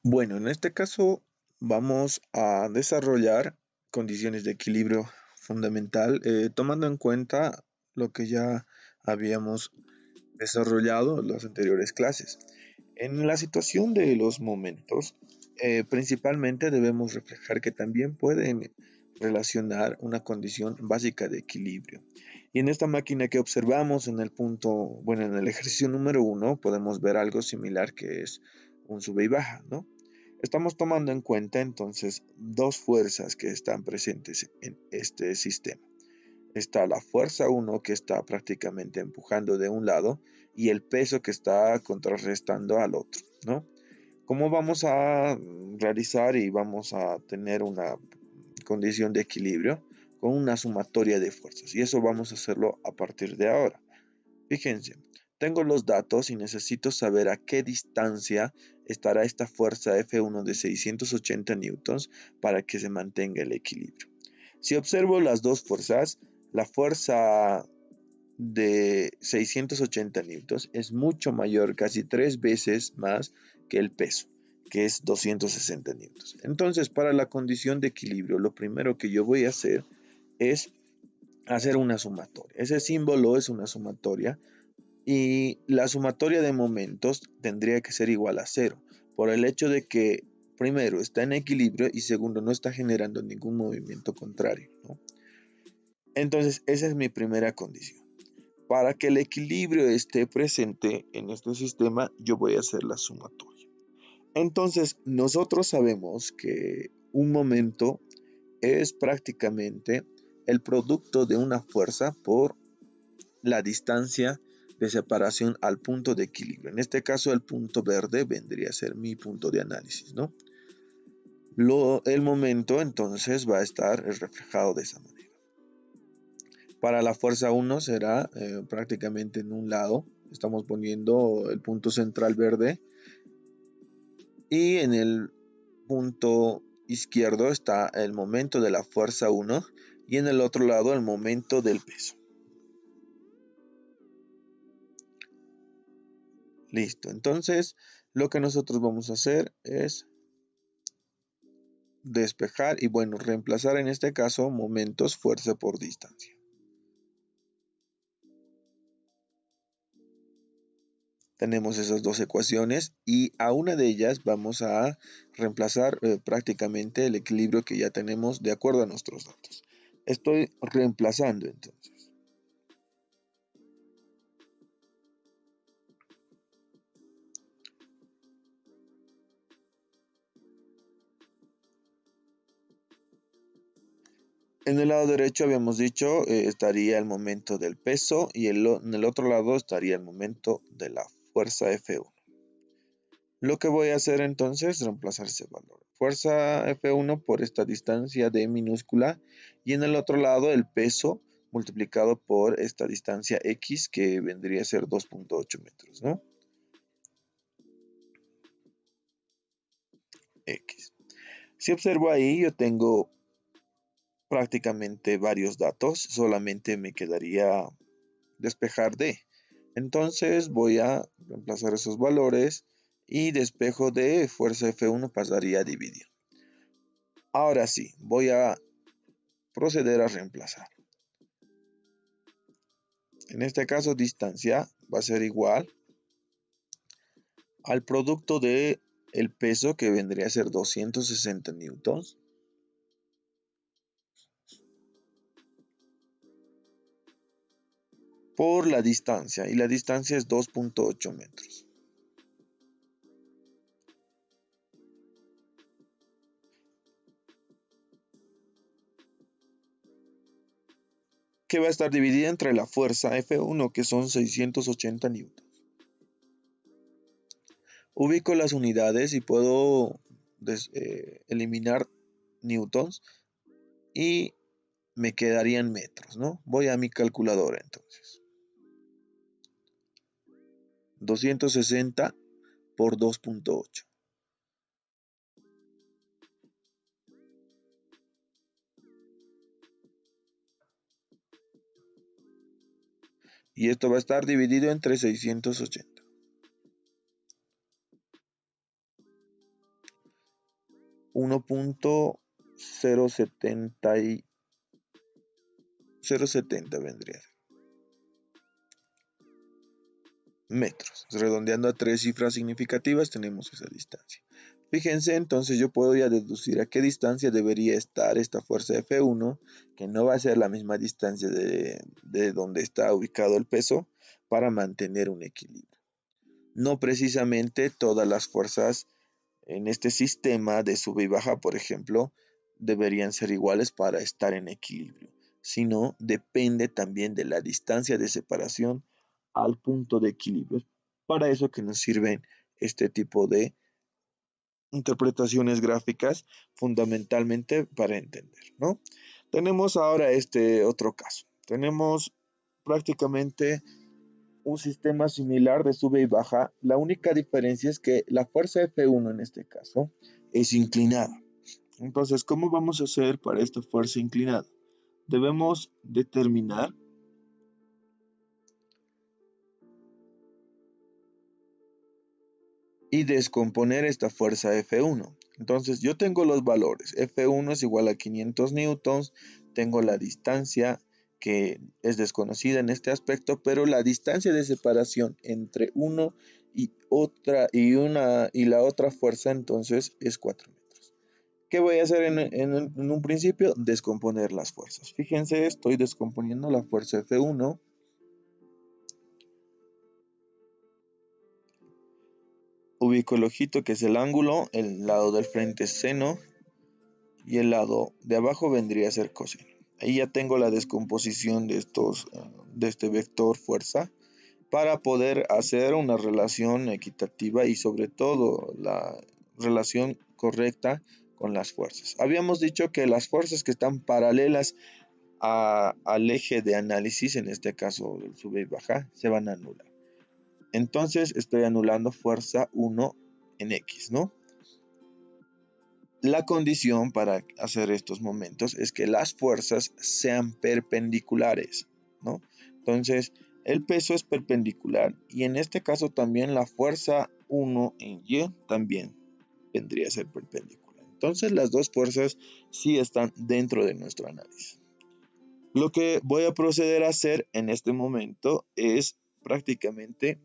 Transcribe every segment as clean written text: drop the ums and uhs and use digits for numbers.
Bueno, en este caso vamos a desarrollar condiciones de equilibrio fundamental, tomando en cuenta lo que ya habíamos desarrollado en las anteriores clases. En la situación de los momentos, principalmente debemos reflejar que también pueden relacionar una condición básica de equilibrio. Y en esta máquina que observamos en el punto, bueno, en el ejercicio número uno, podemos ver algo similar que es un sube y baja, ¿no? Estamos tomando en cuenta entonces dos fuerzas que están presentes en este sistema. Está la fuerza uno que está prácticamente empujando de un lado y el peso que está contrarrestando al otro, ¿no? ¿Cómo vamos a realizar y vamos a tener una condición de equilibrio? Con una sumatoria de fuerzas, y eso vamos a hacerlo a partir de ahora. Fíjense, tengo los datos y necesito saber a qué distancia estará esta fuerza F1 de 680 newtons para que se mantenga el equilibrio. Si observo las dos fuerzas, la fuerza de 680 newtons es mucho mayor, casi 3 veces más que el peso, que es 260 newtons. Entonces, para la condición de equilibrio, lo primero que yo voy a hacer es hacer una sumatoria. Ese símbolo es una sumatoria y la sumatoria de momentos tendría que ser igual a cero, por el hecho de que primero está en equilibrio y segundo no está generando ningún movimiento contrario, ¿no? Entonces, esa es mi primera condición. Para que el equilibrio esté presente en este sistema, yo voy a hacer la sumatoria. Entonces, nosotros sabemos que un momento es prácticamente el producto de una fuerza por la distancia de separación al punto de equilibrio. En este caso, el punto verde vendría a ser mi punto de análisis, ¿no? El momento entonces va a estar reflejado de esa manera. Para la fuerza 1 será prácticamente en un lado. Estamos poniendo el punto central verde y en el punto izquierdo está el momento de la fuerza 1 y en el otro lado el momento del peso. Listo, entonces lo que nosotros vamos a hacer es despejar y bueno, reemplazar en este caso momentos fuerza por distancia. Tenemos esas dos ecuaciones y a una de ellas vamos a reemplazar prácticamente el equilibrio que ya tenemos de acuerdo a nuestros datos. Estoy reemplazando entonces. En el lado derecho habíamos dicho estaría el momento del peso y en el otro lado estaría el momento de la fuerza F1. Lo que voy a hacer entonces es reemplazar ese valor. Fuerza F1 por esta distancia d minúscula y en el otro lado el peso multiplicado por esta distancia x que vendría a ser 2.8 metros, ¿no? X. Si observo ahí yo tengo prácticamente varios datos, solamente me quedaría despejar d. Entonces voy a reemplazar esos valores y despejo de fuerza F1 pasaría a dividir. Ahora sí, voy a proceder a reemplazar. En este caso, distancia va a ser igual al producto de el peso que vendría a ser 260 newtons por la distancia y la distancia es 2.8 metros. Que va a estar dividida entre la fuerza F1 que son 680 newtons. Ubico las unidades y puedo eliminar newtons y me quedarían metros, ¿no? Voy a mi calculadora entonces. 260 por 2.8. Y esto va a estar dividido entre 680. 1.070 vendría metros. Redondeando a tres cifras significativas tenemos esa distancia. Fíjense, entonces yo puedo ya deducir a qué distancia debería estar esta fuerza F1, que no va a ser la misma distancia de donde está ubicado el peso, para mantener un equilibrio. No precisamente todas las fuerzas en este sistema de sube y baja, por ejemplo, deberían ser iguales para estar en equilibrio, sino depende también de la distancia de separación al punto de equilibrio. Para eso que nos sirven este tipo de interpretaciones gráficas, fundamentalmente para entender, ¿no? Tenemos ahora este otro caso. Tenemos prácticamente un sistema similar de sube y baja. La única diferencia es que la fuerza F1 en este caso es inclinada. Entonces, ¿cómo vamos a hacer para esta fuerza inclinada? Debemos determinar y descomponer esta fuerza F1. Entonces, yo tengo los valores. F1 es igual a 500 newtons. Tengo la distancia que es desconocida en este aspecto, pero la distancia de separación entre uno y la otra fuerza entonces es 4 metros. ¿Qué voy a hacer en un principio? Descomponer las fuerzas. Fíjense, estoy descomponiendo la fuerza F1. Ubico el ojito que es el ángulo, el lado del frente es seno y el lado de abajo vendría a ser coseno. Ahí ya tengo la descomposición de este vector fuerza para poder hacer una relación equitativa y sobre todo la relación correcta con las fuerzas. Habíamos dicho que las fuerzas que están paralelas al eje de análisis, en este caso el sube y baja, se van a anular. Entonces estoy anulando fuerza 1 en X, ¿no? La condición para hacer estos momentos es que las fuerzas sean perpendiculares, ¿no? Entonces, el peso es perpendicular y en este caso también la fuerza 1 en Y también vendría a ser perpendicular. Entonces, las dos fuerzas sí están dentro de nuestro análisis. Lo que voy a proceder a hacer en este momento es prácticamente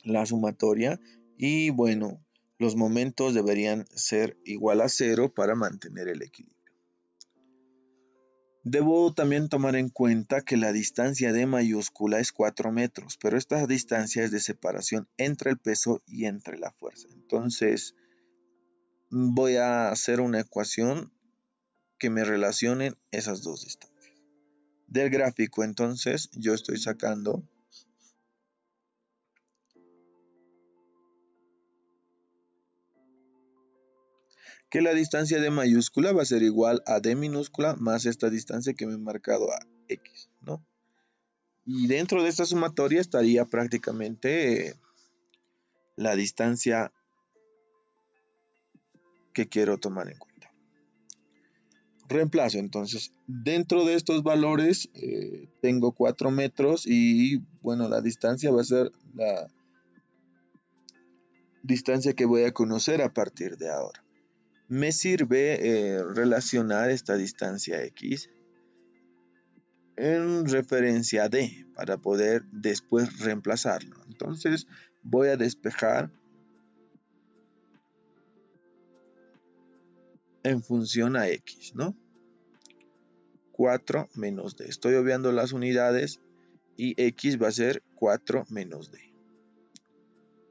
la sumatoria y bueno, los momentos deberían ser igual a cero para mantener el equilibrio. Debo también tomar en cuenta que la distancia D mayúscula es 4 metros, pero esta distancia es de separación entre el peso y entre la fuerza. Entonces, voy a hacer una ecuación que me relacione esas dos distancias. Del gráfico, entonces, yo estoy sacando que la distancia D mayúscula va a ser igual a D minúscula más esta distancia que me he marcado a X, ¿no? Y dentro de esta sumatoria estaría prácticamente la distancia que quiero tomar en cuenta. Reemplazo, entonces, dentro de estos valores tengo 4 metros y bueno, la distancia va a ser la distancia que voy a conocer a partir de ahora. Me sirve relacionar esta distancia X en referencia a D para poder después reemplazarlo. Entonces voy a despejar en función a X, ¿no? 4 menos D. Estoy obviando las unidades y X va a ser 4 menos D.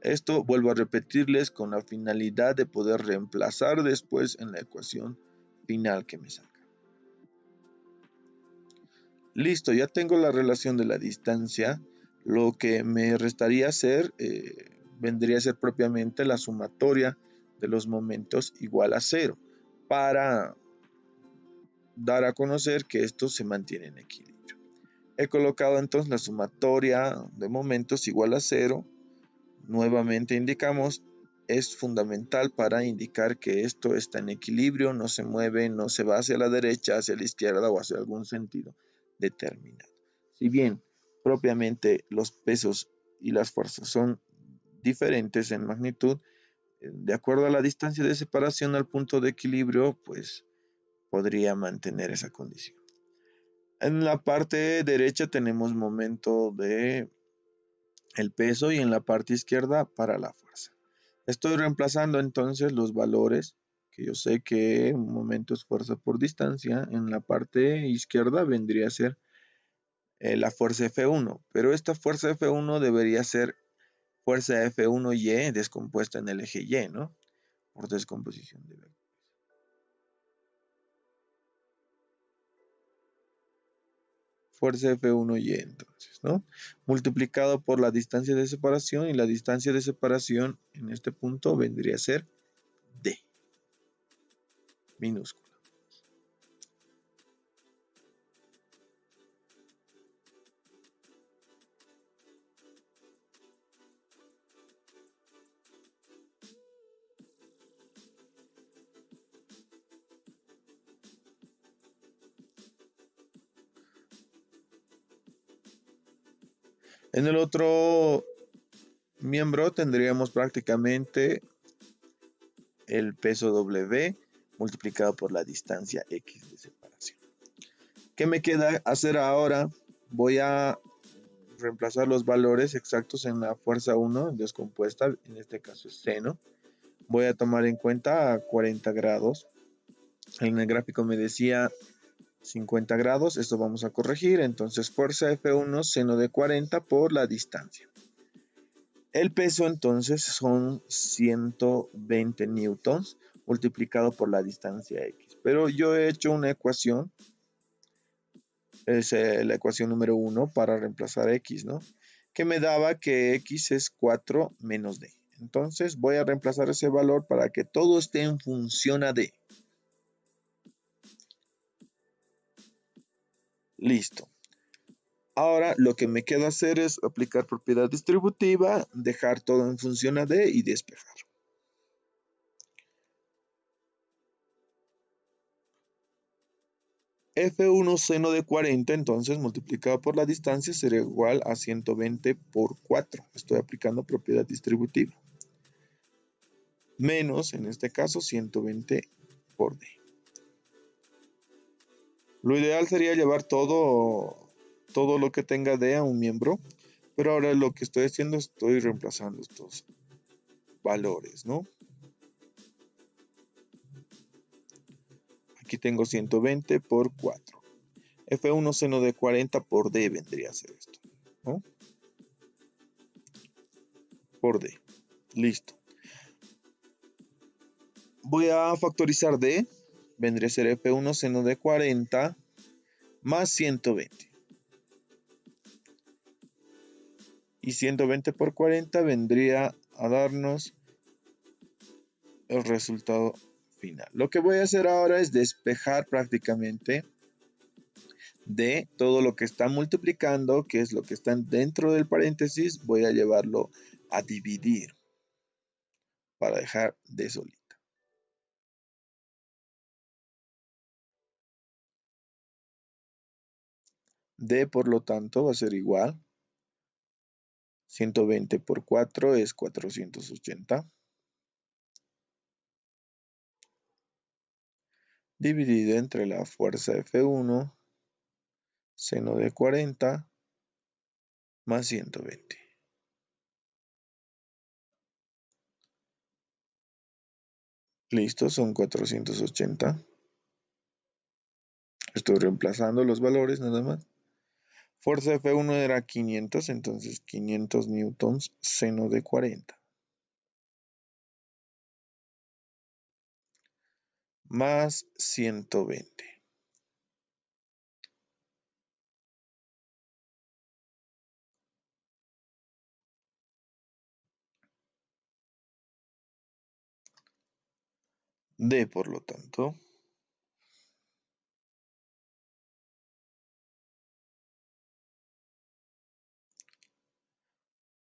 Esto vuelvo a repetirles con la finalidad de poder reemplazar después en la ecuación final que me saca. Listo, ya tengo la relación de la distancia. Lo que me restaría hacer vendría a ser propiamente la sumatoria de los momentos igual a 0 para dar a conocer que estos se mantienen en equilibrio. He colocado entonces la sumatoria de momentos igual a 0. Nuevamente indicamos, es fundamental para indicar que esto está en equilibrio, no se mueve, no se va hacia la derecha, hacia la izquierda o hacia algún sentido determinado. Si bien propiamente los pesos y las fuerzas son diferentes en magnitud, De acuerdo a la distancia de separación al punto de equilibrio, pues podría mantener esa condición. En la parte derecha tenemos momento de el peso y en la parte izquierda para la fuerza. Estoy reemplazando entonces los valores que yo sé que un momento es fuerza por distancia. En la parte izquierda vendría a ser la fuerza F1, pero esta fuerza F1 debería ser fuerza F1Y descompuesta en el eje Y, ¿no? Por descomposición de vectores. Fuerza F1Y entonces, ¿no? Multiplicado por la distancia de separación y la distancia de separación en este punto vendría a ser D, minúscula. En el otro miembro tendríamos prácticamente el peso W multiplicado por la distancia X de separación. ¿Qué me queda hacer ahora? Voy a reemplazar los valores exactos en la fuerza 1 descompuesta, en este caso es seno. Voy a tomar en cuenta 40 grados. En el gráfico me decía 50 grados, esto vamos a corregir, entonces fuerza F1 seno de 40 por la distancia. El peso entonces son 120 newtons multiplicado por la distancia X. Pero yo he hecho una ecuación, es la ecuación número 1 para reemplazar X, ¿no? Que me daba que X es 4 menos D. Entonces voy a reemplazar ese valor para que todo esté en función a D. Listo. Ahora lo que me queda hacer es aplicar propiedad distributiva, dejar todo en función a D y despejar. F1 seno de 40 entonces multiplicado por la distancia será igual a 120 por 4. Estoy aplicando propiedad distributiva. Menos, en este caso, 120 por D. Lo ideal sería llevar todo lo que tenga D a un miembro, pero ahora lo que estoy haciendo, estoy reemplazando estos valores, ¿no? Aquí tengo 120 por 4. F1 seno de 40 por D vendría a ser esto, ¿no? Por D. Listo. Voy a factorizar D. Vendría a ser F1 seno de 40 más 120. Y 120 por 40 vendría a darnos el resultado final. Lo que voy a hacer ahora es despejar prácticamente de todo lo que está multiplicando, que es lo que está dentro del paréntesis, voy a llevarlo a dividir para dejar D solita. D, por lo tanto, va a ser igual. 120 por 4 es 480. Dividido entre la fuerza F1, seno de 40, más 120. Listo, son 480. Estoy reemplazando los valores nada más. Fuerza F1 era 500, entonces 500 newtons seno de 40. Más 120. D, por lo tanto,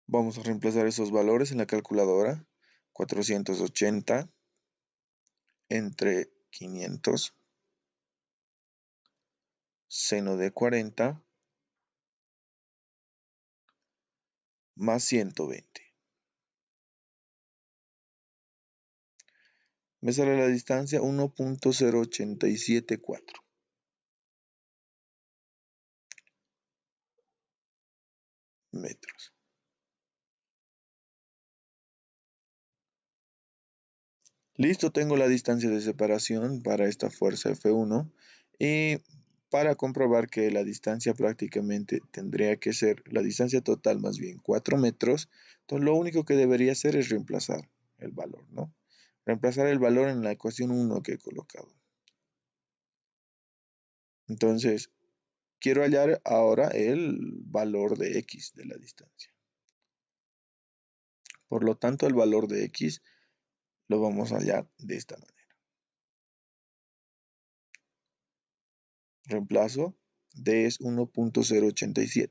vamos a reemplazar esos valores en la calculadora. 480 entre 500 seno de 40 más 120. Me sale la distancia 1.0874 metros. Listo, tengo la distancia de separación para esta fuerza F1 y para comprobar que la distancia prácticamente tendría que ser la distancia total más bien 4 metros, entonces lo único que debería hacer es reemplazar el valor, ¿no? Reemplazar el valor en la ecuación 1 que he colocado. Entonces, quiero hallar ahora el valor de x de la distancia. Por lo tanto, el valor de x lo vamos a hallar de esta manera. Reemplazo, d es 1.087.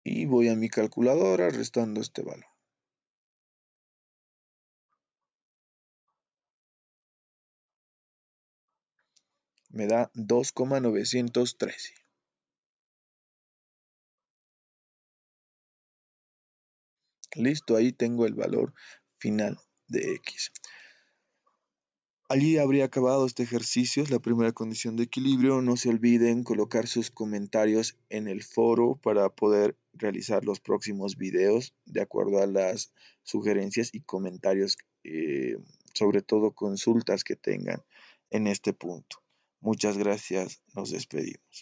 Y voy a mi calculadora restando este valor. Me da 2,913. Listo, ahí tengo el valor final de x. Allí habría acabado este ejercicio, es la primera condición de equilibrio. No se olviden colocar sus comentarios en el foro para poder realizar los próximos videos de acuerdo a las sugerencias y comentarios, sobre todo consultas que tengan en este punto. Muchas gracias, nos despedimos.